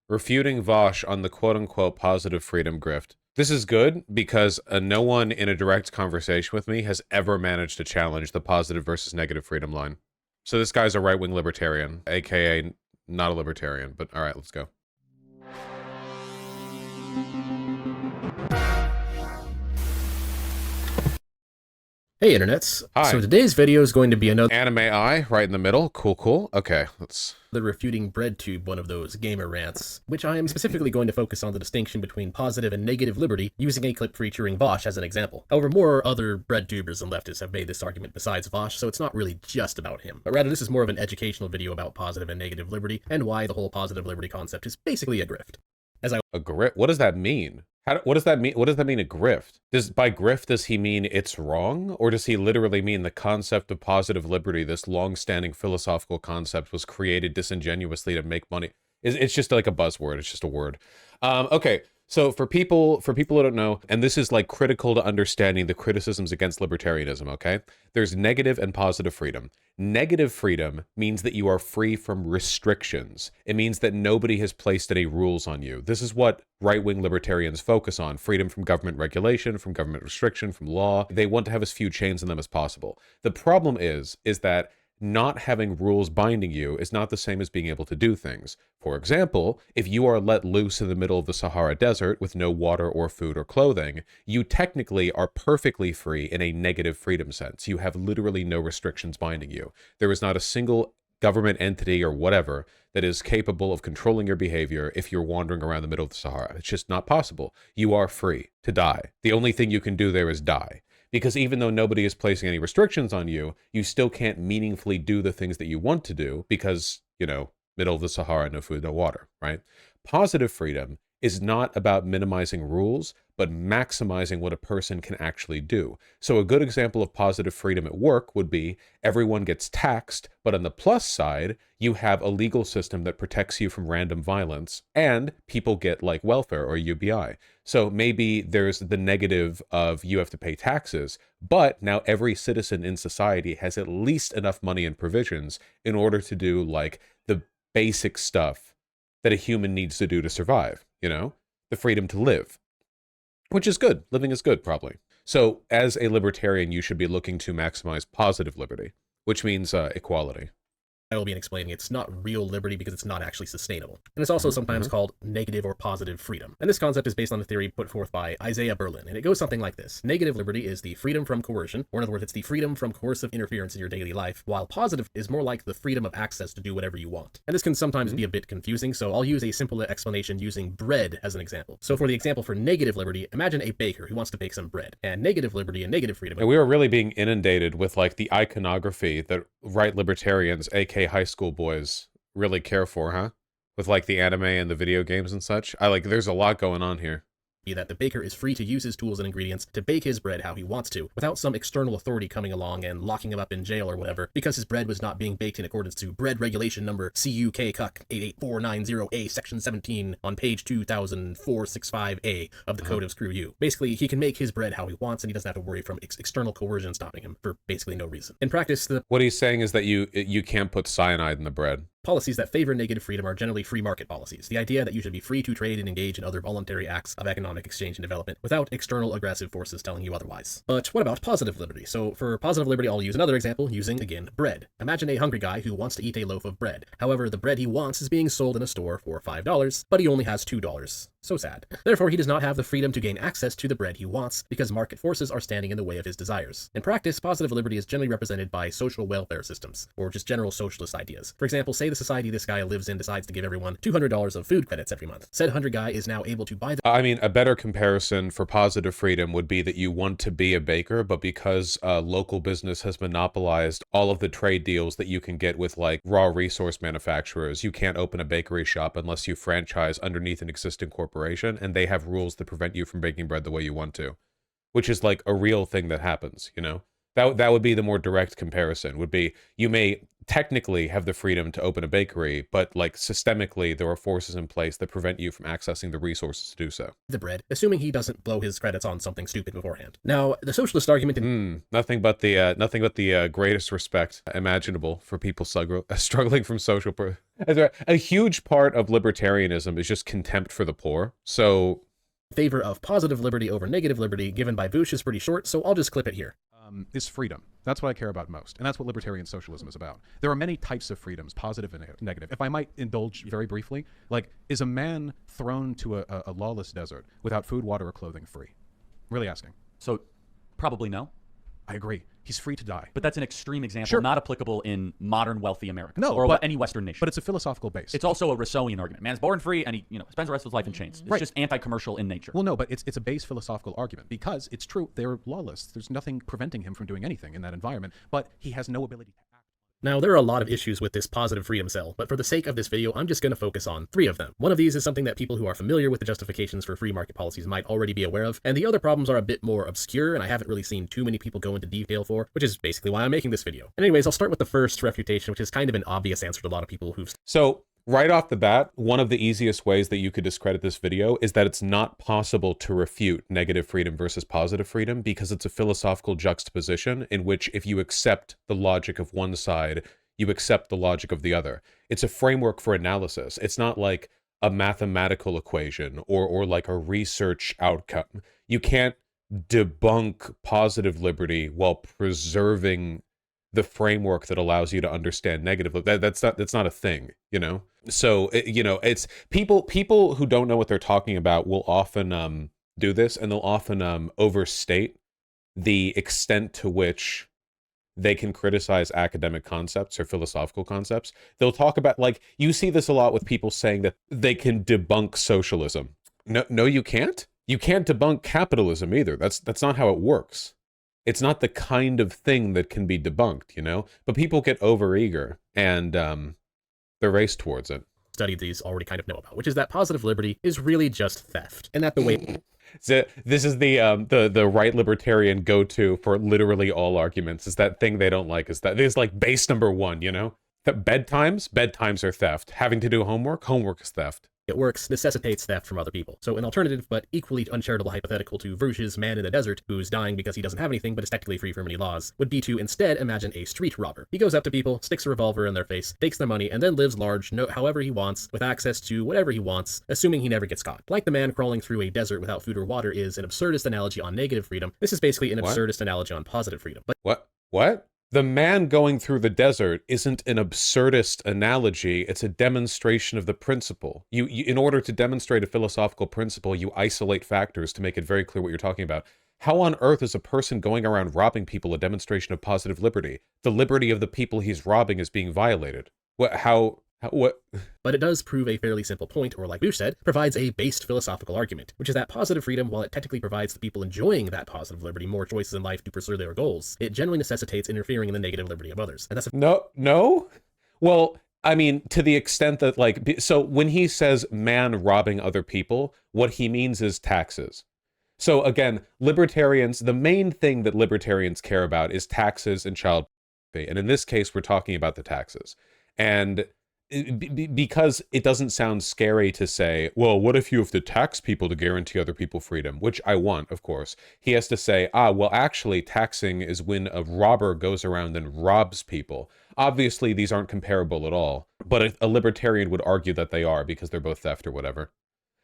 Refuting VAUSH on the quote-unquote positive freedom grift. This is good because no one in a direct conversation with me has ever managed to challenge the positive versus negative freedom line. So this guy's a right-wing libertarian, aka not a libertarian, but all right, let's go. Hey internets. Hi. So today's video is going to be another Anime eye right in the middle. Cool. Okay, let's... the Refuting BreadTube, one of those gamer rants, which I am specifically going to focus on the distinction between positive and negative liberty, using a clip featuring VAUSH as an example. However, more other breadtubers and leftists have made this argument besides VAUSH, so it's not really just about him. But rather, this is more of an educational video about positive and negative liberty, and why the whole positive liberty concept is basically a grift. A grift? What does that mean? What does that mean? What does that mean, a grift? By grift, does he mean it's wrong? Or does he literally mean the concept of positive liberty, this long-standing philosophical concept, was created disingenuously to make money? It's just like a buzzword. It's just a word. Okay, so for people who don't know, and this is like critical to understanding the criticisms against libertarianism, okay? There's negative and positive freedom. Negative freedom means that you are free from restrictions. It means that nobody has placed any rules on you. This is what right-wing libertarians focus on: freedom from government regulation, from government restriction, from law. They want to have as few chains in them as possible. The problem is that not having rules binding you is not the same as being able to do things. For example, if you are let loose in the middle of the Sahara Desert with no water or food or clothing, you technically are perfectly free in a negative freedom sense. You have literally no restrictions binding you. There is not a single government entity or whatever that is capable of controlling your behavior if you're wandering around the middle of the Sahara. It's just not possible. You are free to die. The only thing you can do there is die. Because even though nobody is placing any restrictions on you, you still can't meaningfully do the things that you want to do because, you know, middle of the Sahara, no food, no water, right? Positive freedom is not about minimizing rules, but maximizing what a person can actually do. So a good example of positive freedom at work would be everyone gets taxed, but on the plus side, you have a legal system that protects you from random violence, and people get like welfare or UBI. So maybe there's the negative of you have to pay taxes, but now every citizen in society has at least enough money and provisions in order to do like the basic stuff that a human needs to do to survive, you know, the freedom to live, which is good. Living is good, probably. So as a libertarian, you should be looking to maximize positive liberty, which means equality. I will be explaining it's not real liberty because it's not actually sustainable. And it's also sometimes called negative or positive freedom. And this concept is based on a theory put forth by Isaiah Berlin, and it goes something like this. Negative liberty is the freedom from coercion, or in other words, it's the freedom from coercive interference in your daily life, while positive is more like the freedom of access to do whatever you want. And this can sometimes be a bit confusing, so I'll use a simple explanation using bread as an example. So for the example for negative liberty, imagine a baker who wants to bake some bread. And negative liberty and negative freedom... And we are really being inundated with like the iconography that right libertarians, aka high school boys, really care for, huh? With like the anime and the video games and such. There's a lot going on here. That the baker is free to use his tools and ingredients to bake his bread how he wants to, without some external authority coming along and locking him up in jail or whatever, because his bread was not being baked in accordance to bread regulation number CUK 88490A section 17 on page 2465A of the Code of Screw You. Basically, he can make his bread how he wants, and he doesn't have to worry from external coercion stopping him for basically no reason. In practice, what he's saying is that you can't put cyanide in the bread. Policies that favor negative freedom are generally free market policies. The idea that you should be free to trade and engage in other voluntary acts of economic exchange and development without external aggressive forces telling you otherwise. But what about positive liberty? So for positive liberty, I'll use another example using, again, bread. Imagine a hungry guy who wants to eat a loaf of bread. However, the bread he wants is being sold in a store for $5, but he only has $2. So sad. Therefore, he does not have the freedom to gain access to the bread he wants because market forces are standing in the way of his desires. In practice, positive liberty is generally represented by social welfare systems, or just general socialist ideas. For example, say the society this guy lives in decides to give everyone $200 of food credits every month. Said hungry guy is now able to buy the... I mean, a better comparison for positive freedom would be that you want to be a baker, but because local business has monopolized all of the trade deals that you can get with like raw resource manufacturers, you can't open a bakery shop unless you franchise underneath an existing corporation, and they have rules that prevent you from baking bread the way you want to, which is like a real thing that happens, you know? That would be the more direct comparison, would be you may technically have the freedom to open a bakery, but like systemically there are forces in place that prevent you from accessing the resources to do so. The bread, assuming he doesn't blow his credits on something stupid beforehand. Now, the socialist argument nothing but the greatest respect imaginable for people struggling from social a huge part of libertarianism is just contempt for the poor. So favor of positive liberty over negative liberty given by VAUSH is pretty short, so I'll just clip it here. Is freedom. That's what I care about most. And that's what libertarian socialism is about. There are many types of freedoms, positive and negative. If I might indulge very briefly, like, is a man thrown to a lawless desert without food, water, or clothing free? Really asking. So, probably no. I agree. He's free to die. But that's an extreme example, Sure. not applicable in modern wealthy America. No, or but- any Western nation. But it's a philosophical base. It's also a Rousseauian argument. Man's born free, and he, spends the rest of his life in chains. It's Right. just anti-commercial in nature. Well, no, but it's a base philosophical argument because it's true. They're lawless. There's nothing preventing him from doing anything in that environment, but he has no ability to act. Now, there are a lot of issues with this positive freedom cell, but for the sake of this video, I'm just going to focus on 3 of them. One of these is something that people who are familiar with the justifications for free market policies might already be aware of, and the other problems are a bit more obscure, and I haven't really seen too many people go into detail for, which is basically why I'm making this video. And anyways, I'll start with the first refutation, which is kind of an obvious answer to a lot of people who've... So right off the bat, one of the easiest ways that you could discredit this video is that it's not possible to refute negative freedom versus positive freedom because it's a philosophical juxtaposition in which if you accept the logic of one side, you accept the logic of the other. It's a framework for analysis. It's not like a mathematical equation or like a research outcome. You can't debunk positive liberty while preserving the framework that allows you to understand negative. That's not a thing, So it's people who don't know what they're talking about will often do this, and they'll often overstate the extent to which they can criticize academic concepts or philosophical concepts. They'll talk about, like, you see this a lot with people saying that they can debunk socialism. No, you can't. You can't debunk capitalism either. That's not how it works. It's not the kind of thing that can be debunked, But people get overeager and they race towards it. studied these already kind of know about, which is that positive liberty is really just theft, and that the way... So this is the right libertarian go-to for literally all arguments. Is that thing they don't like is that it's like base number 1, That bedtimes are theft. Having to do homework is theft. it works necessitates theft from other people. So an alternative but equally uncharitable hypothetical to VAUSH's man in the desert, who's dying because he doesn't have anything but is technically free from any laws, would be to instead imagine a street robber. He goes up to people, sticks a revolver in their face, takes their money, and then lives large however he wants, with access to whatever he wants, assuming he never gets caught. Like the man crawling through a desert without food or water is an absurdist analogy on negative freedom. This is basically an absurdist analogy on positive freedom. But What? The man going through the desert isn't an absurdist analogy, it's a demonstration of the principle. You in order to demonstrate a philosophical principle, you isolate factors to make it very clear what you're talking about. How on earth is a person going around robbing people a demonstration of positive liberty? The liberty of the people he's robbing is being violated. What? But it does prove a fairly simple point, or like VAUSH said, provides a based philosophical argument, which is that positive freedom, while it technically provides the people enjoying that positive liberty more choices in life to pursue their goals, it generally necessitates interfering in the negative liberty of others. And that's No? Well, I mean, to the extent that, so when he says man robbing other people, what he means is taxes. So again, libertarians, the main thing that libertarians care about is taxes and child pay. And in this case, we're talking about the taxes. And because it doesn't sound scary to say, well, what if you have to tax people to guarantee other people freedom, which I want, of course. He has to say, well, actually, taxing is when a robber goes around and robs people. Obviously, these aren't comparable at all, but a libertarian would argue that they are because they're both theft or whatever.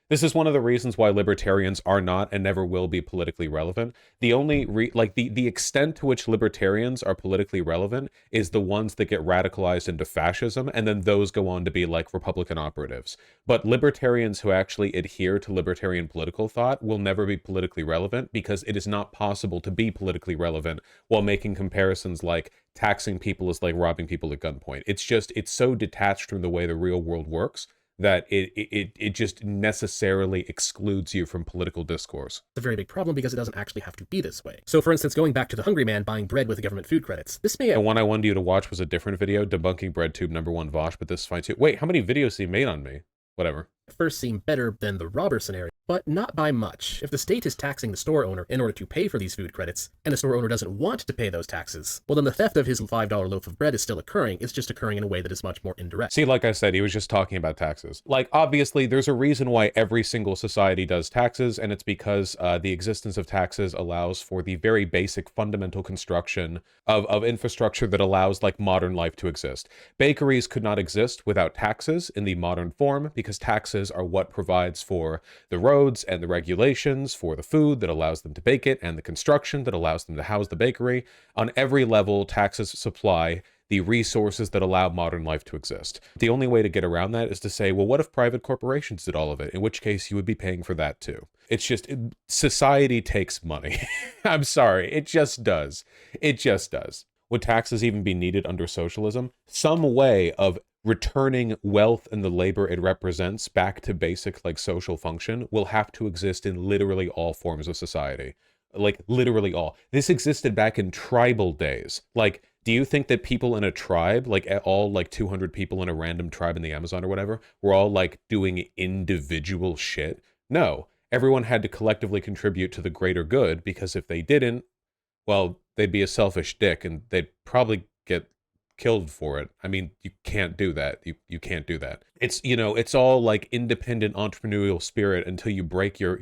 This is one of the reasons why libertarians are not and never will be politically relevant. The only the extent to which libertarians are politically relevant is the ones that get radicalized into fascism, and then those go on to be like Republican operatives. But libertarians who actually adhere to libertarian political thought will never be politically relevant because it is not possible to be politically relevant while making comparisons like taxing people is like robbing people at gunpoint. It's so detached from the way the real world works that it just necessarily excludes you from political discourse. a very big problem because it doesn't actually have to be this way. So for instance, going back to the hungry man buying bread with government food credits, this may... The one I wanted you to watch was a different video, debunking BreadTube #1 VAUSH, but this is fine too. Wait, how many videos he made on me? Whatever. first seem better than the robber scenario. but not by much. If the state is taxing the store owner in order to pay for these food credits, and the store owner doesn't want to pay those taxes, well then the theft of his $5 loaf of bread is still occurring, it's just occurring in a way that is much more indirect. See, like I said, he was just talking about taxes. Like, obviously, there's a reason why every single society does taxes, and it's because the existence of taxes allows for the very basic fundamental construction of infrastructure that allows, like, modern life to exist. Bakeries could not exist without taxes in the modern form, because taxes are what provides for the roads and the regulations for the food that allows them to bake it, and the construction that allows them to house the bakery. On every level, taxes supply the resources that allow modern life to exist. The only way to get around that is to say, well, what if private corporations did all of it? In which case you would be paying for that too. It's just, society takes money. I'm sorry, it just does. It just does. Would taxes even be needed under socialism? Some way of returning wealth and the labor it represents back to basic, like, social function will have to exist in literally all forms of society. Like, literally all. This existed back in tribal days. Like, do you think that people in a tribe, like all like 200 people in a random tribe in the Amazon or whatever, were all like doing individual shit? No. Everyone had to collectively contribute to the greater good, because if they didn't, well, they'd be a selfish dick and they'd probably get killed for it. I mean, you can't do that. You can't do that. It's, you know, it's all like independent entrepreneurial spirit until you break your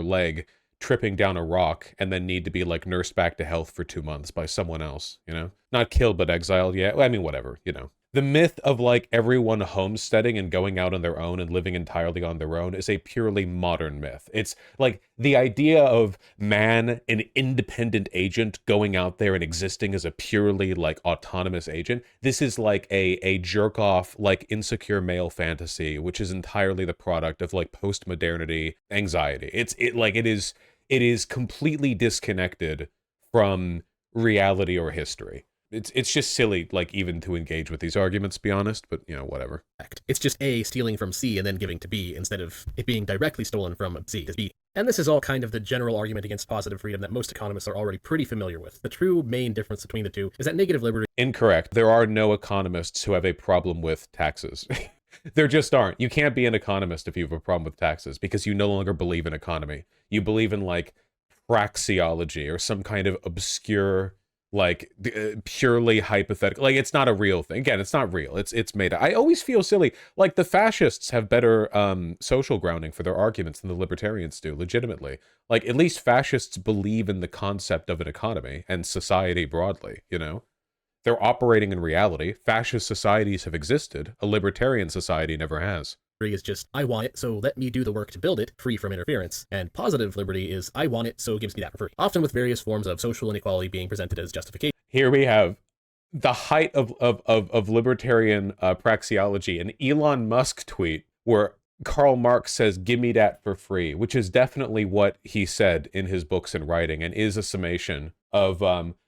leg tripping down a rock and then need to be like nursed back to health for 2 months by someone else, you know? Not killed, but exiled. Yeah, I mean, whatever, you know. The myth of like everyone homesteading and going out on their own and living entirely on their own is a purely modern myth. It's like the idea of man, an independent agent, going out there and existing as a purely like autonomous agent. This is like a jerk off, like insecure male fantasy, which is entirely the product of like post-modernity anxiety. It is completely disconnected from reality or history. It's just silly, like, even to engage with these arguments, to be honest, but, you know, whatever. It's just A stealing from C and then giving to B, instead of it being directly stolen from C to B. And this is all kind of the general argument against positive freedom that most economists are already pretty familiar with. The true main difference between the two is that negative liberty... Incorrect. There are no economists who have a problem with taxes. There just aren't. You can't be an economist if you have a problem with taxes, because you no longer believe in economy. You believe in, like, praxeology or some kind of obscure, like, purely hypothetical. Like, it's not a real thing. Again, it's not real. It's made up. I always feel silly. Like, the fascists have better social grounding for their arguments than the libertarians do, legitimately. Like, at least fascists believe in the concept of an economy and society broadly, you know? They're operating in reality. Fascist societies have existed. A libertarian society never has. Is just, I want it, so let me do the work to build it, free from interference. And positive liberty is, I want it, so it gives me that for free. Often with various forms of social inequality being presented as justification. Here we have the height of libertarian praxeology, an Elon Musk tweet where Karl Marx says, "Give me that for free," which is definitely what he said in his books and writing, and is a summation of,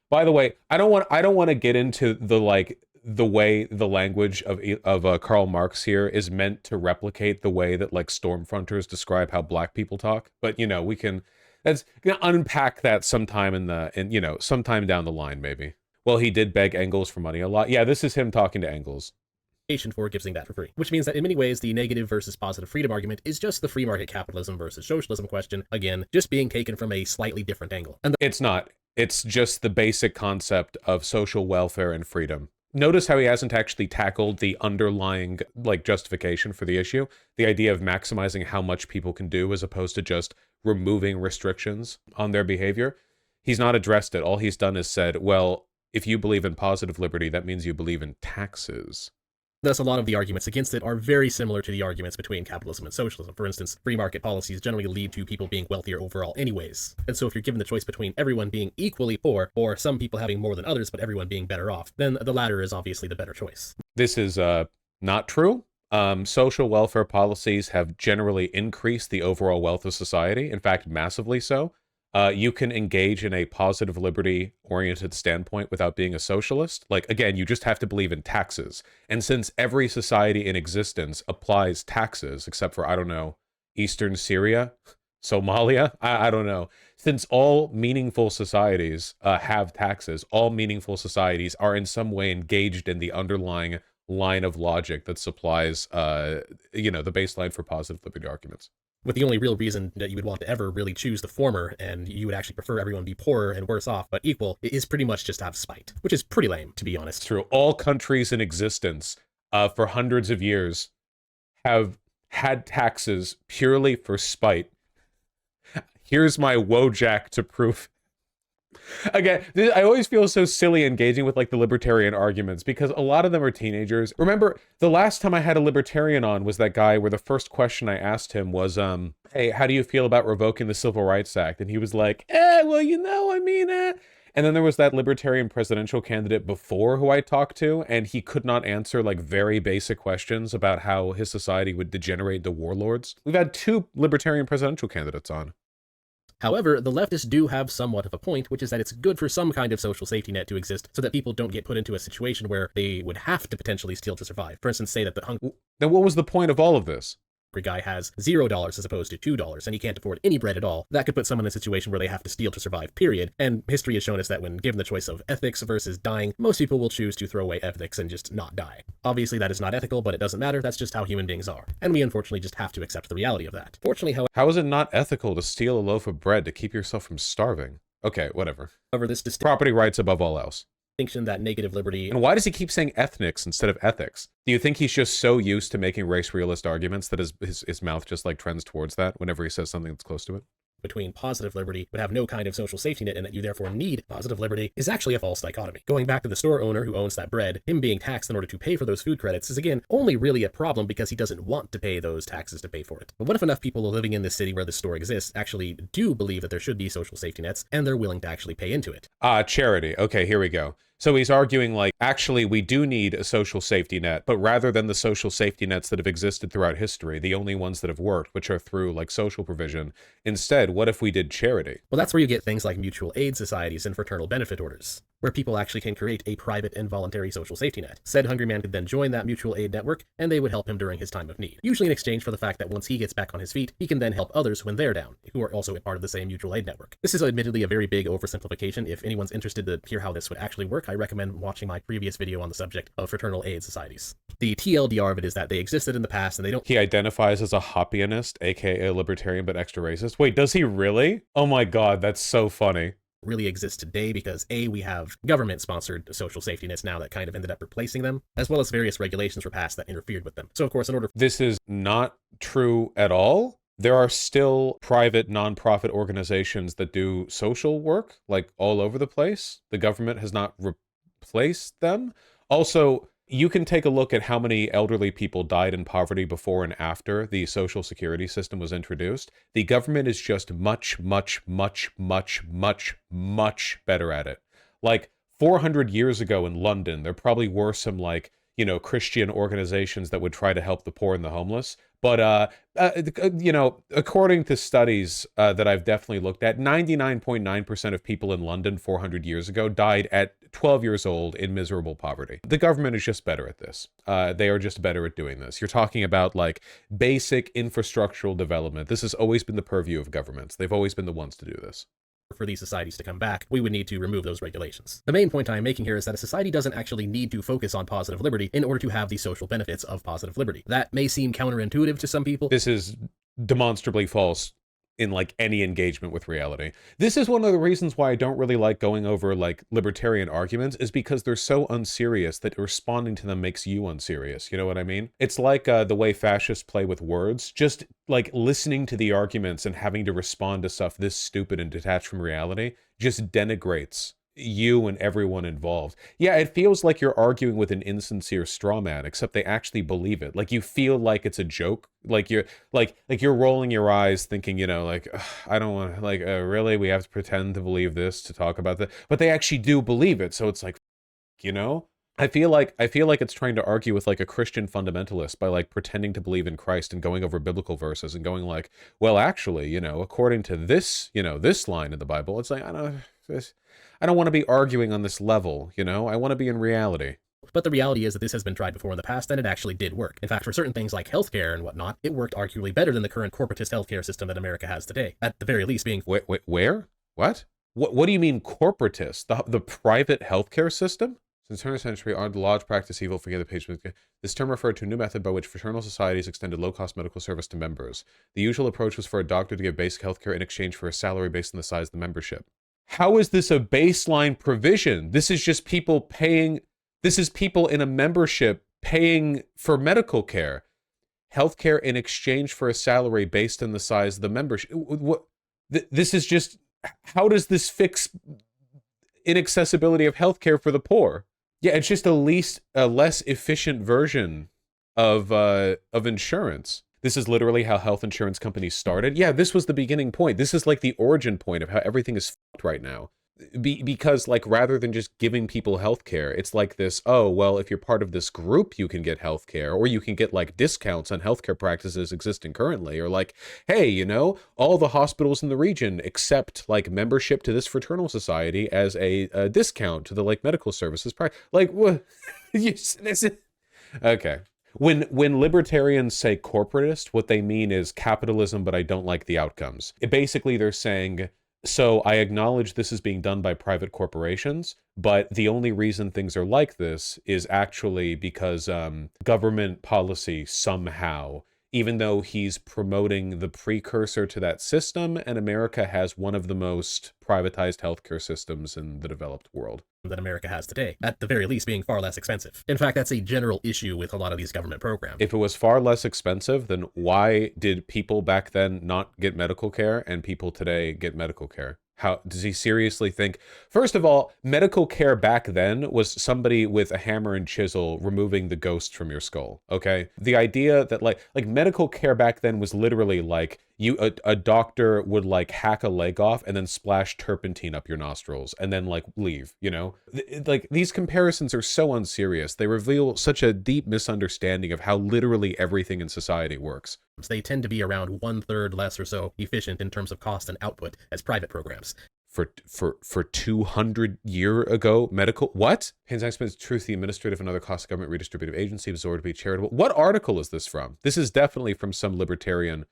by the way, I don't want to get into the way the language of Karl Marx here is meant to replicate the way that like Stormfronters describe how black people talk, but you know, we can unpack that sometime sometime down the line, maybe. Well, he did beg Engels for money a lot. Yeah, this is him talking to Engels. For giving that for free, which means that in many ways the negative versus positive freedom argument is just the free market capitalism versus socialism question, again, just being taken from a slightly different angle. And it's not. It's just the basic concept of social welfare and freedom. Notice how he hasn't actually tackled the underlying, like, justification for the issue. The idea of maximizing how much people can do as opposed to just removing restrictions on their behavior. He's not addressed it. All he's done is said, well, if you believe in positive liberty, that means you believe in taxes. Thus, a lot of the arguments against it are very similar to the arguments between capitalism and socialism. For instance, free market policies generally lead to people being wealthier overall anyways. And so if you're given the choice between everyone being equally poor, or some people having more than others, but everyone being better off, then the latter is obviously the better choice. This is not true. Social welfare policies have generally increased the overall wealth of society. In fact, massively so. You can engage in a positive liberty-oriented standpoint without being a socialist. Like, again, you just have to believe in taxes. And since every society in existence applies taxes, except for, I don't know, Eastern Syria, Somalia, I don't know. Since all meaningful societies have taxes, all meaningful societies are in some way engaged in the underlying line of logic that supplies, the baseline for positive liberty arguments. with the only real reason that you would want to ever really choose the former, and you would actually prefer everyone be poorer and worse off but equal, is pretty much just out of spite, which is pretty lame, to be honest. It's true. All countries in existence for hundreds of years have had taxes purely for spite. Here's my Wojak to prove. Again, I always feel so silly engaging with like the libertarian arguments because a lot of them are teenagers. Remember, the last time I had a libertarian on was that guy where the first question I asked him was, hey, how do you feel about revoking the Civil Rights Act? And he was like, well, you know, I mean, And then there was that libertarian presidential candidate before who I talked to, and he could not answer like very basic questions about how his society would degenerate into warlords. We've had 2 libertarian presidential candidates on. However, the leftists do have somewhat of a point, which is that it's good for some kind of social safety net to exist so that people don't get put into a situation where they would have to potentially steal to survive. For instance, say that the hungry Then what was the point of all of this? guy has $0 as opposed to $2 and he can't afford any bread at all. That could put someone in a situation where they have to steal to survive, period. And history has shown us that when given the choice of ethics versus dying, most people will choose to throw away ethics and just not die. Obviously, that is not ethical, but it doesn't matter. That's just how human beings are. And we unfortunately just have to accept the reality of that. Fortunately, How is it not ethical to steal a loaf of bread to keep yourself from starving? Okay, whatever. however, this Property rights above all else. distinction that negative liberty And why does he keep saying ethnics instead of ethics? Do you think he's just so used to making race realist arguments that his mouth just like trends towards that whenever he says something that's close to it? between positive liberty would have no kind of social safety net and that you therefore need positive liberty is actually a false dichotomy. Going back to the store owner who owns that bread, him being taxed in order to pay for those food credits is again only really a problem because he doesn't want to pay those taxes to pay for it. But what if enough people living in this city where this store exists actually do believe that there should be social safety nets and they're willing to actually pay into it? Charity. Okay, here we go. So he's arguing like, actually, we do need a social safety net, but rather than the social safety nets that have existed throughout history, the only ones that have worked, which are through like social provision, instead, what if we did charity? Well, that's where you get things like mutual aid societies and fraternal benefit orders, where people actually can create a private and voluntary social safety net. Said hungry man could then join that mutual aid network, and they would help him during his time of need, usually in exchange for the fact that once he gets back on his feet, he can then help others when they're down, who are also a part of the same mutual aid network. This is admittedly a very big oversimplification. If anyone's interested to hear how this would actually work, I recommend watching my previous video on the subject of fraternal aid societies. The TLDR of it is that they existed in the past and they don't— He identifies as a Hobbesianist, aka a libertarian, but extra racist. Wait, does he really? Oh my god, that's so funny. really exist today because A, we have government-sponsored social safety nets now that kind of ended up replacing them, as well as various regulations were passed that interfered with them. So of course, in order— This is not true at all. There are still private nonprofit organizations that do social work, like all over the place. The government has not replaced them. Also, you can take a look at how many elderly people died in poverty before and after the social security system was introduced. The government is just much, much, much, much, much, much better at it. Like 400 years ago in London, there probably were some like, you know, Christian organizations that would try to help the poor and the homeless. But, you know, according to studies that I've definitely looked at, 99.9% of people in London 400 years ago died at 12 years old in miserable poverty. The government is just better at this. They are just better at doing this. You're talking about like basic infrastructural development. This has always been the purview of governments. They've always been the ones to do this. For these societies to come back, we would need to remove those regulations. The main point I'm making here is that a society doesn't actually need to focus on positive liberty in order to have the social benefits of positive liberty. That may seem counterintuitive to some people. This is demonstrably false in like any engagement with reality. This is one of the reasons why I don't really like going over like libertarian arguments, is because they're so unserious that responding to them makes you unserious. You know what I mean? It's like the way fascists play with words. Just like listening to the arguments and having to respond to stuff this stupid and detached from reality just denigrates you and everyone involved. Yeah, it feels like you're arguing with an insincere straw man, except they actually believe it. Like you feel like it's a joke. Like you're you're rolling your eyes thinking, you know, like, I don't want to, like, really, we have to pretend to believe this to talk about that. But they actually do believe it. So it's like, you know, I feel like it's trying to argue with like a Christian fundamentalist by like pretending to believe in Christ and going over biblical verses and going like, well, actually, you know, according to this, you know, this line in the Bible, it's like, I don't want to be arguing on this level, you know? I want to be in reality. But the reality is that this has been tried before in the past, and it actually did work. In fact, for certain things like healthcare and whatnot, it worked arguably better than the current corporatist healthcare system that America has today. At the very least being— Wait, where? What do you mean corporatist? The private healthcare system? Since the turn of the century, our laws practice evil, forget the page. This term referred to a new method by which fraternal societies extended low-cost medical service to members. The usual approach was for a doctor to give basic healthcare in exchange for a salary based on the size of the membership. How is this a baseline provision? This is just people paying. This is people in a membership paying for medical care. Healthcare in exchange for a salary based on the size of the membership. What? This is just. How does this fix inaccessibility of healthcare for the poor? Yeah, it's just a less efficient version of insurance. This is literally how health insurance companies started. Yeah, this was the beginning point. This is like the origin point of how everything is fucked right now. Because like rather than just giving people healthcare, it's like this, oh, well, if you're part of this group, you can get healthcare, or you can get like discounts on healthcare practices existing currently, or like, hey, you know, all the hospitals in the region accept like membership to this fraternal society as a discount to the like medical services price. Like, what? Okay. When libertarians say corporatist, what they mean is capitalism, but I don't like the outcomes. Basically, they're saying, so I acknowledge this is being done by private corporations, but the only reason things are like this is actually because government policy somehow, even though he's promoting the precursor to that system, and America has one of the most privatized healthcare systems in the developed world that America has today, at the very least being far less expensive. In fact, that's a general issue with a lot of these government programs. If it was far less expensive, then why did people back then not get medical care and people today get medical care? How does he seriously think? First of all, medical care back then was somebody with a hammer and chisel removing the ghost from your skull. Okay, the idea that like medical care back then was literally like a doctor would like hack a leg off and then splash turpentine up your nostrils and then like leave. You know, like these comparisons are so unserious. They reveal such a deep misunderstanding of how literally everything in society works. They tend to be around 1/3 less or so efficient in terms of cost and output as private programs. For 200 years ago, medical what? Hence, expense truth, the administrative and other costs of government redistributive agency absorbed to be charitable. What article is this from? This is definitely from some libertarian.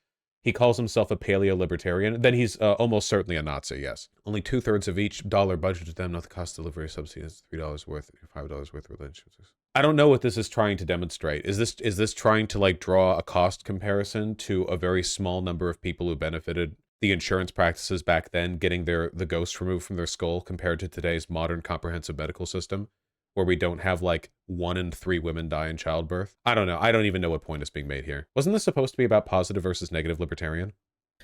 He calls himself a paleo-libertarian. Then he's almost certainly a Nazi, yes. Only 2/3 of each dollar budgeted to them, not the cost of delivery subsidies, $3 worth, $5 worth of relationships. I don't know what this is trying to demonstrate. Is this trying to like draw a cost comparison to a very small number of people who benefited the insurance practices back then, getting the ghost removed from their skull, compared to today's modern comprehensive medical system, where we don't have like 1 in 3 women die in childbirth? I don't know. I don't even know what point is being made here. Wasn't this supposed to be about positive versus negative libertarian?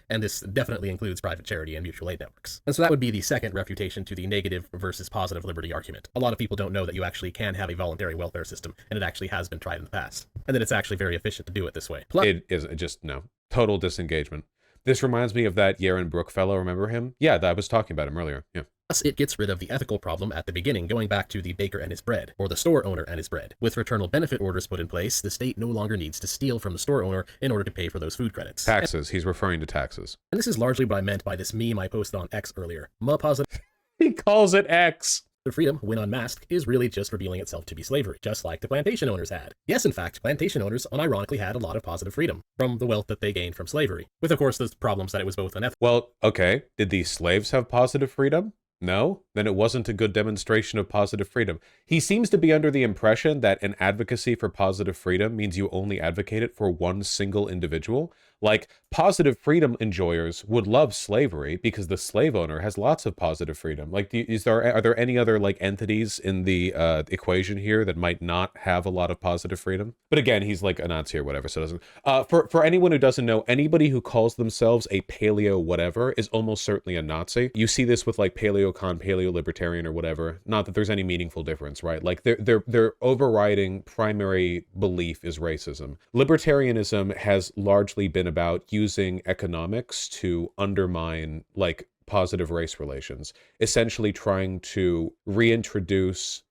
And this definitely includes private charity and mutual aid networks. And so that would be the second refutation to the negative versus positive liberty argument. A lot of people don't know that you actually can have a voluntary welfare system, and it actually has been tried in the past, and that it's actually very efficient to do it this way. It is just, no. Total disengagement. This reminds me of that Yaron Brook fellow, remember him? Yeah, I was talking about him earlier, yeah. Plus, it gets rid of the ethical problem at the beginning, going back to the baker and his bread, or the store owner and his bread. With fraternal benefit orders put in place, the state no longer needs to steal from the store owner in order to pay for those food credits. Taxes. He's referring to taxes. And this is largely what I meant by this meme I posted on X earlier. Positive He calls it X. freedom, when unmasked, is really just revealing itself to be slavery, just like the plantation owners had. Yes, in fact, plantation owners unironically had a lot of positive freedom from the wealth that they gained from slavery, with of course the problems that it was both unethical. Well, okay, did these slaves have positive freedom? No? Then it wasn't a good demonstration of positive freedom. He seems to be under the impression that an advocacy for positive freedom means you only advocate it for one single individual. Like, positive freedom enjoyers would love slavery because the slave owner has lots of positive freedom. Like, are there any other, like, entities in the equation here that might not have a lot of positive freedom? But again, he's like a Nazi or whatever, so it doesn't... For anyone who doesn't know, anybody who calls themselves a paleo whatever is almost certainly a Nazi. You see this with, like, paleocon, paleo-libertarian or whatever. Not that there's any meaningful difference, right? Like, their overriding primary belief is racism. Libertarianism has largely been about using economics to undermine, like, positive race relations, essentially trying to reintroduce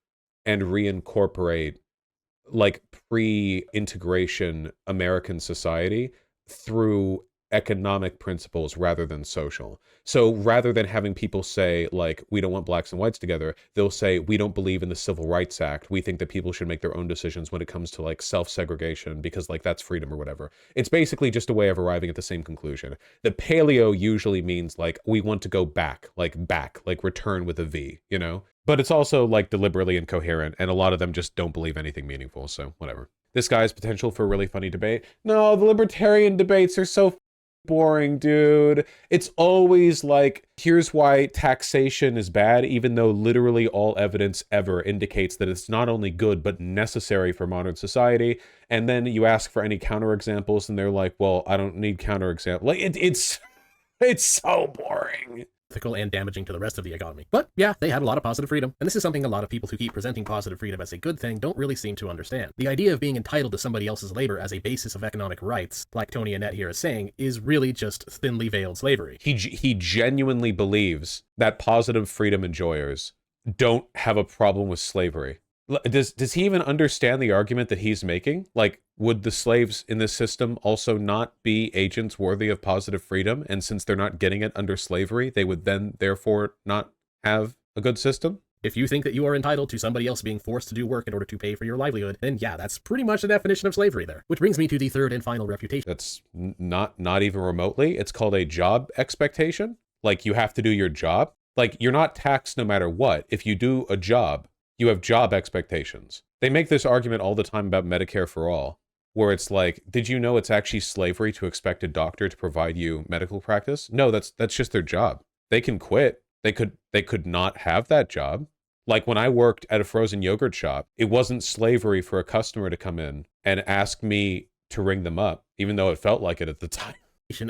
and reincorporate, like, pre-integration American society through economic principles rather than social. So rather than having people say, like, we don't want blacks and whites together, they'll say, we don't believe in the Civil Rights Act. We think that people should make their own decisions when it comes to, like, self-segregation because, like, that's freedom or whatever. It's basically just a way of arriving at the same conclusion. The paleo usually means, like, we want to go back, like return with a V, you know? But it's also, like, deliberately incoherent, and a lot of them just don't believe anything meaningful, so whatever. This guy's potential for a really funny debate. No, the libertarian debates are so boring, dude. It's always like, here's why taxation is bad, even though literally all evidence ever indicates that it's not only good, but necessary for modern society. And then you ask for any counterexamples, and they're like, well, I don't need counterexamples. Like, it's so boring. Ethical and damaging to the rest of the economy. But yeah, they had a lot of positive freedom, and this is something a lot of people who keep presenting positive freedom as a good thing don't really seem to understand. The idea of being entitled to somebody else's labor as a basis of economic rights, like Tony Annette here is saying, is really just thinly veiled slavery. He genuinely believes that positive freedom enjoyers don't have a problem with slavery. Does he even understand the argument that he's making? Like, would the slaves in this system also not be agents worthy of positive freedom? And since they're not getting it under slavery, they would then therefore not have a good system? If you think that you are entitled to somebody else being forced to do work in order to pay for your livelihood, then yeah, that's pretty much the definition of slavery there. Which brings me to the third and final refutation. That's not even remotely. It's called a job expectation. Like, you have to do your job. Like, you're not taxed no matter what. If you do a job, you have job expectations. They make this argument all the time about Medicare for all, where it's like, did you know it's actually slavery to expect a doctor to provide you medical practice? No, that's just their job. They can quit. They could not have that job. Like, when I worked at a frozen yogurt shop, it wasn't slavery for a customer to come in and ask me to ring them up, even though it felt like it at the time.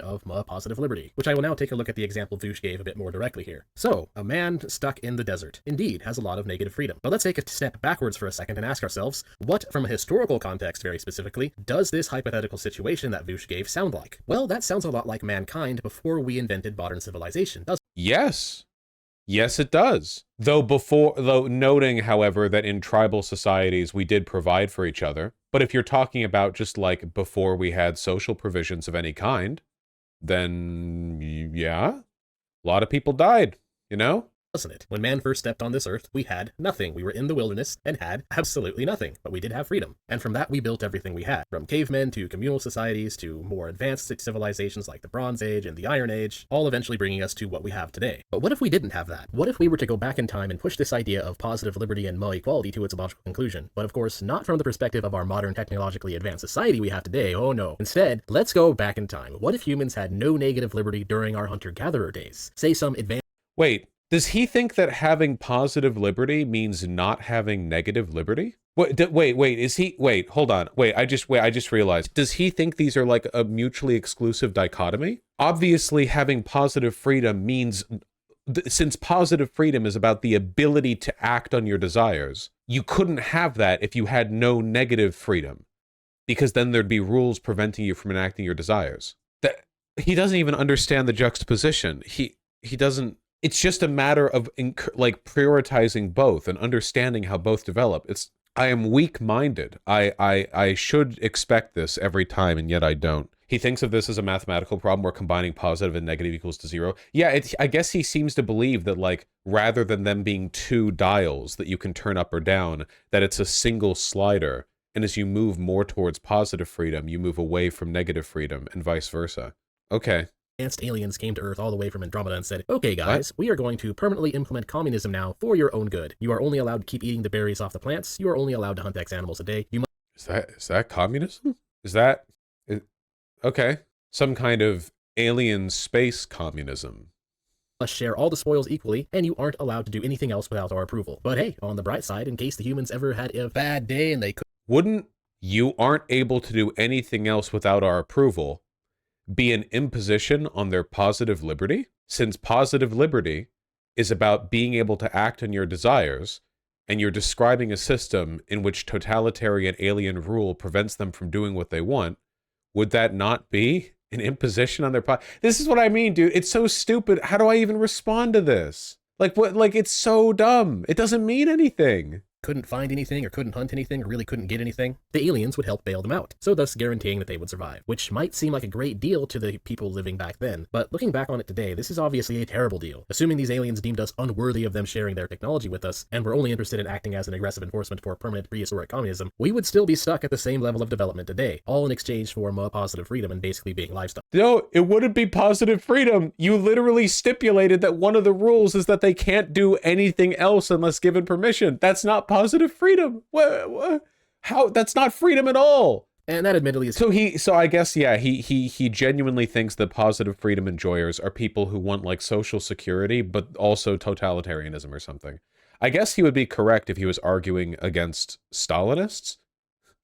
Of positive liberty, which I will now take a look at the example VAUSH gave a bit more directly here. So, a man stuck in the desert indeed has a lot of negative freedom. But let's take a step backwards for a second and ask ourselves, what, from a historical context very specifically, does this hypothetical situation that VAUSH gave sound like? Well, that sounds a lot like mankind before we invented modern civilization, doesn't it? Yes. Yes, it does. Though noting, however, that in tribal societies we did provide for each other. But if you're talking about just like before we had social provisions of any kind, then yeah, a lot of people died, you know? Doesn't it? When man first stepped on this earth, we had nothing. We were in the wilderness and had absolutely nothing, but we did have freedom. And from that, we built everything we had. From cavemen to communal societies to more advanced civilizations like the Bronze Age and the Iron Age, all eventually bringing us to what we have today. But what if we didn't have that? What if we were to go back in time and push this idea of positive liberty and equality to its logical conclusion? But of course, not from the perspective of our modern technologically advanced society we have today, oh no. Instead, let's go back in time. What if humans had no negative liberty during our hunter-gatherer days? Say some advanced... Wait. Does he think that having positive liberty means not having negative liberty? Wait, hold on. I just realized. Does he think these are like a mutually exclusive dichotomy? Obviously, having positive freedom means, since positive freedom is about the ability to act on your desires, you couldn't have that if you had no negative freedom, because then there'd be rules preventing you from enacting your desires. That he doesn't even understand the juxtaposition. He doesn't. It's just a matter of like prioritizing both and understanding how both develop. I am weak-minded. I should expect this every time, and yet I don't. He thinks of this as a mathematical problem where combining positive and negative equals to 0. Yeah, I guess he seems to believe that, like, rather than them being two dials that you can turn up or down, that it's a single slider. And as you move more towards positive freedom, you move away from negative freedom and vice versa. Okay. Advanced aliens came to Earth all the way from Andromeda and said, okay guys, we are going to permanently implement communism now for your own good. You are only allowed to keep eating the berries off the plants. You are only allowed to hunt X animals a day. You Is that communism? Okay. Some kind of alien space communism. Must share all the spoils equally, and you aren't allowed to do anything else without our approval. But hey, on the bright side, in case the humans ever had a bad day and they could... Wouldn't you aren't able to do anything else without our approval be an imposition on their positive liberty? Since positive liberty is about being able to act on your desires, and you're describing a system in which totalitarian alien rule prevents them from doing what they want, would that not be an imposition on their This is what I mean, dude. It's so stupid. How do I even respond to this? Like, what? Like, it's so dumb. It doesn't mean anything. couldn't find anything or couldn't hunt anything or really couldn't get anything, the aliens would help bail them out, so thus guaranteeing that they would survive, which might seem like a great deal to the people living back then, but looking back on it today, this is obviously a terrible deal. Assuming these aliens deemed us unworthy of them sharing their technology with us, and were only interested in acting as an aggressive enforcement for permanent prehistoric communism, we would still be stuck at the same level of development today, all in exchange for more positive freedom and basically being livestock. No, it wouldn't be positive freedom. You literally stipulated that one of the rules is that they can't do anything else unless given permission. That's not positive freedom. What? How? That's not freedom at all. And that admittedly is... So I guess, yeah, he genuinely thinks that positive freedom enjoyers are people who want like social security, but also totalitarianism or something. I guess he would be correct if he was arguing against Stalinists.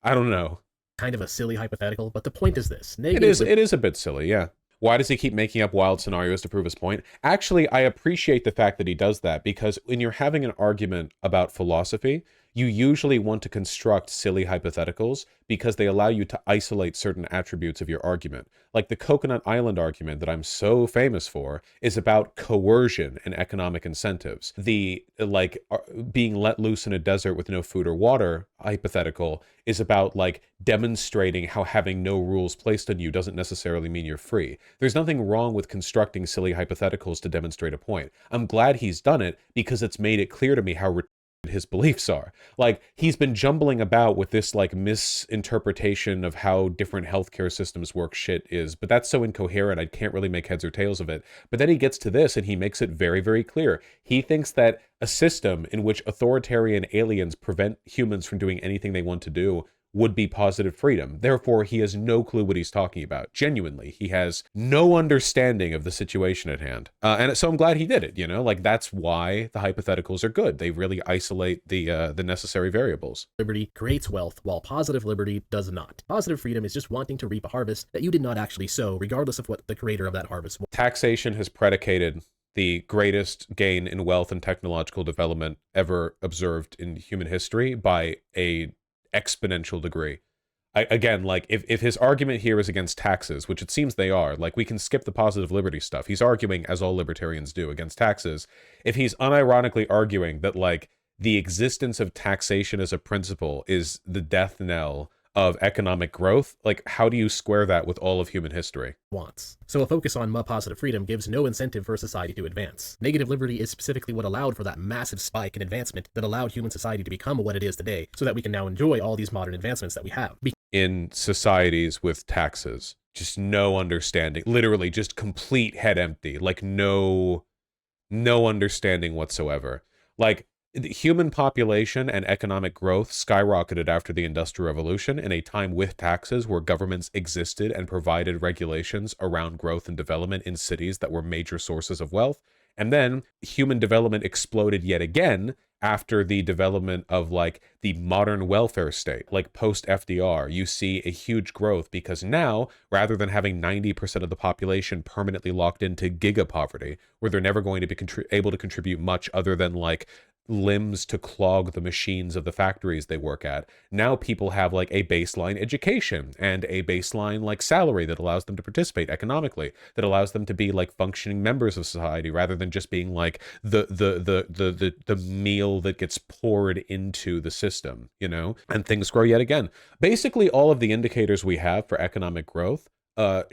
I don't know. Kind of a silly hypothetical, but the point is this. It is a bit silly, yeah. Why does he keep making up wild scenarios to prove his point? Actually, I appreciate the fact that he does that, because when you're having an argument about philosophy, you usually want to construct silly hypotheticals because they allow you to isolate certain attributes of your argument. Like the Coconut Island argument that I'm so famous for is about coercion and economic incentives. The being let loose in a desert with no food or water hypothetical is about like demonstrating how having no rules placed on you doesn't necessarily mean you're free. There's nothing wrong with constructing silly hypotheticals to demonstrate a point. I'm glad he's done it because it's made it clear to me how his beliefs are. Like, he's been jumbling about with this like misinterpretation of how different healthcare systems work shit is, but that's so incoherent I can't really make heads or tails of it. But then he gets to this and he makes it very, very clear. He thinks that a system in which authoritarian aliens prevent humans from doing anything they want to do would be positive freedom. Therefore, he has no clue what he's talking about. Genuinely, he has no understanding of the situation at hand. And so I'm glad he did it, you know? Like, that's why the hypotheticals are good. They really isolate the necessary variables. Liberty creates wealth, while positive liberty does not. Positive freedom is just wanting to reap a harvest that you did not actually sow, regardless of what the creator of that harvest was. Taxation has predicated the greatest gain in wealth and technological development ever observed in human history by a exponential degree. Again, like, if his argument here is against taxes, which it seems they are, like, we can skip the positive liberty stuff. He's arguing, as all libertarians do, against taxes. If he's unironically arguing that, like, the existence of taxation as a principle is the death knell of economic growth, like, how do you square that with all of human history? Wants. So a focus on positive freedom gives no incentive for society to advance. Negative liberty is specifically what allowed for that massive spike in advancement that allowed human society to become what it is today, so that we can now enjoy all these modern advancements that we have. In societies with taxes, just no understanding, literally just complete head empty, like no understanding whatsoever. Like, the human population and economic growth skyrocketed after the Industrial Revolution in a time with taxes where governments existed and provided regulations around growth and development in cities that were major sources of wealth. And then human development exploded yet again after the development of like the modern welfare state, like post FDR. You see a huge growth because now, rather than having 90% of the population permanently locked into giga poverty, where they're never going to be able to contribute much other than like limbs to clog the machines of the factories they work at. Now people have like a baseline education and a baseline like salary that allows them to participate economically, that allows them to be like functioning members of society rather than just being like the meal that gets poured into the system, you know? And things grow yet again. Basically, all of the indicators we have for economic growth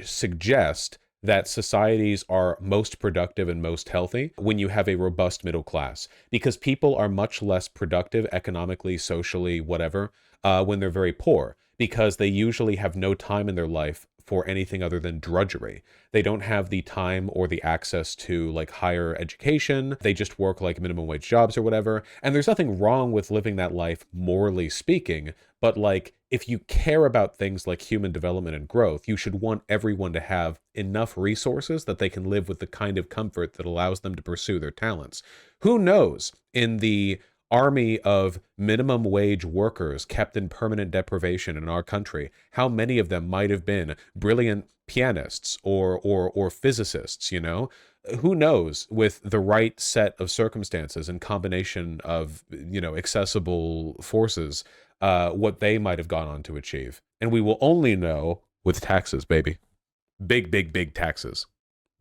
suggest that societies are most productive and most healthy when you have a robust middle class, because people are much less productive economically, socially, whatever, when they're very poor, because they usually have no time in their life for anything other than drudgery. They don't have the time or the access to like higher education. They just work like minimum wage jobs or whatever. And there's nothing wrong with living that life, morally speaking, but like, if you care about things like human development and growth, you should want everyone to have enough resources that they can live with the kind of comfort that allows them to pursue their talents. Who knows, in the army of minimum wage workers kept in permanent deprivation in our country, how many of them might have been brilliant pianists or physicists, you know? Who knows, with the right set of circumstances and combination of, you know, accessible forces, what they might have gone on to achieve. And we will only know with taxes, baby. Big, big, big taxes.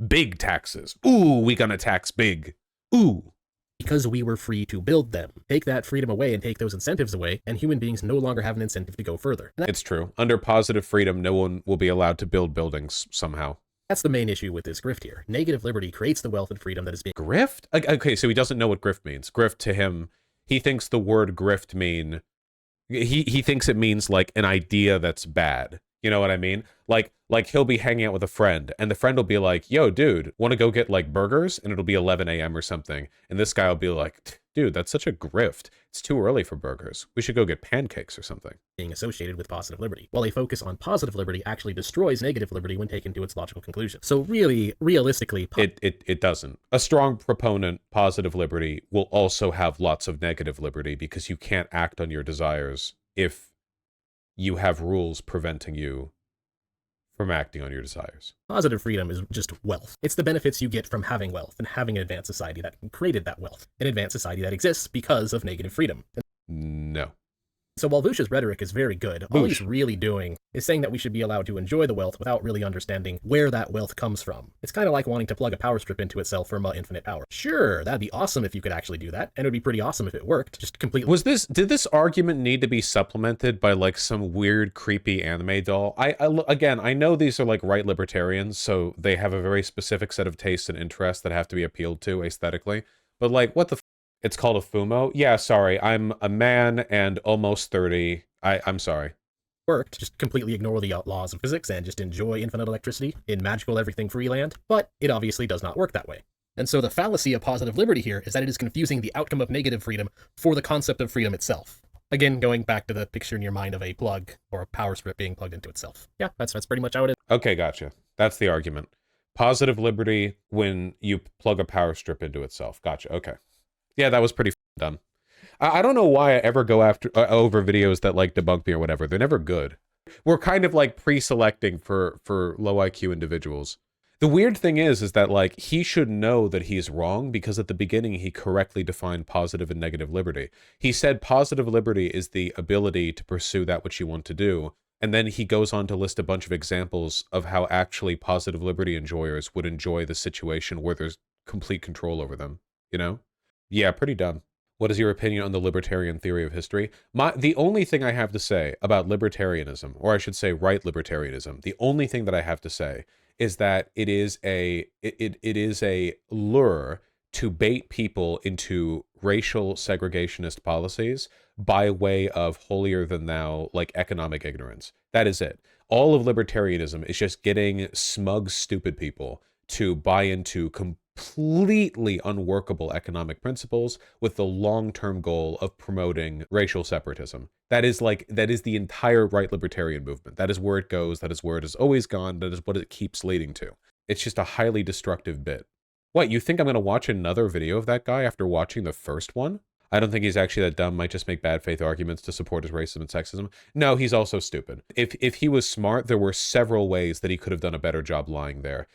Big taxes. Ooh, we gonna tax big. Ooh. because we were free to build them. Take that freedom away and take those incentives away, and human beings no longer have an incentive to go further. It's true. Under positive freedom, no one will be allowed to build buildings somehow. That's the main issue with this grift here. Negative liberty creates the wealth and freedom that is being... Grift? Okay, so he doesn't know what grift means. Grift to him, he thinks the word grift mean... He thinks it means like an idea that's bad. You know what I mean? Like he'll be hanging out with a friend, and the friend will be like, yo, dude, want to go get like burgers? And it'll be 11 a.m. or something. And this guy will be like, dude, that's such a grift. It's too early for burgers. We should go get pancakes or something. Being associated with positive liberty, while a focus on positive liberty actually destroys negative liberty when taken to its logical conclusion. So really, realistically... It doesn't. A strong proponent, positive liberty, will also have lots of negative liberty because you can't act on your desires if you have rules preventing you from acting on your desires. Positive freedom is just wealth. It's the benefits you get from having wealth and having an advanced society that created that wealth. An advanced society that exists because of negative freedom. No. So while VAUSH's rhetoric is very good, all he's really doing is saying that we should be allowed to enjoy the wealth without really understanding where that wealth comes from. It's kind of like wanting to plug a power strip into itself for infinite power. Sure, that'd be awesome if you could actually do that, and it would be pretty awesome if it worked. Just completely... Did this argument need to be supplemented by like some weird, creepy anime doll? Again, I know these are like right libertarians, so they have a very specific set of tastes and interests that have to be appealed to aesthetically. But like, what the f? It's called a fumo? Yeah, sorry. I'm a man and almost 30. I'm sorry. Worked. Just completely ignore the laws of physics and just enjoy infinite electricity in magical everything free land. But it obviously does not work that way. And so the fallacy of positive liberty here is that it is confusing the outcome of negative freedom for the concept of freedom itself. Again, going back to the picture in your mind of a plug or a power strip being plugged into itself. Yeah, that's pretty much how it is. Okay, gotcha. That's the argument. Positive liberty when you plug a power strip into itself. Gotcha. Okay. Yeah, that was pretty dumb. I don't know why I ever go after over videos that like debunk me or whatever. They're never good. We're kind of like pre-selecting for low IQ individuals. The weird thing is that like he should know that he's wrong because at the beginning he correctly defined positive and negative liberty. He said positive liberty is the ability to pursue that which you want to do. And then he goes on to list a bunch of examples of how actually positive liberty enjoyers would enjoy the situation where there's complete control over them, you know? Yeah, pretty dumb. What is your opinion on the libertarian theory of history? The only thing I have to say about libertarianism, or I should say right libertarianism, the only thing that I have to say is that it is a lure to bait people into racial segregationist policies by way of holier-than-thou, like, economic ignorance. That is it. All of libertarianism is just getting smug, stupid people to buy into completely unworkable economic principles with the long-term goal of promoting racial separatism. That is the entire right libertarian movement. That is where it goes. That is where it has always gone. That is what it keeps leading to. It's just a highly destructive bit. What, you think I'm going to watch another video of that guy after watching the first one? I don't think he's actually that dumb, might just make bad faith arguments to support his racism and sexism. No, he's also stupid. If he was smart, there were several ways that he could have done a better job lying there.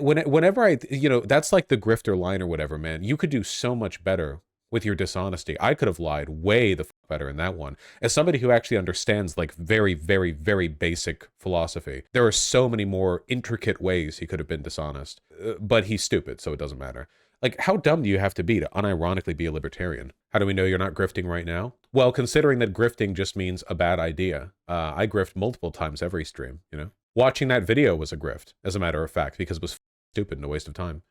Whenever that's like the grifter line or whatever, man. You could do so much better with your dishonesty. I could have lied way the better in that one. As somebody who actually understands like very, very, very basic philosophy, there are so many more intricate ways he could have been dishonest. But he's stupid, so it doesn't matter. Like, how dumb do you have to be to unironically be a libertarian? How do we know you're not grifting right now? Well, considering that grifting just means a bad idea. I grift multiple times every stream, you know? Watching that video was a grift, as a matter of fact, because it was stupid and a waste of time.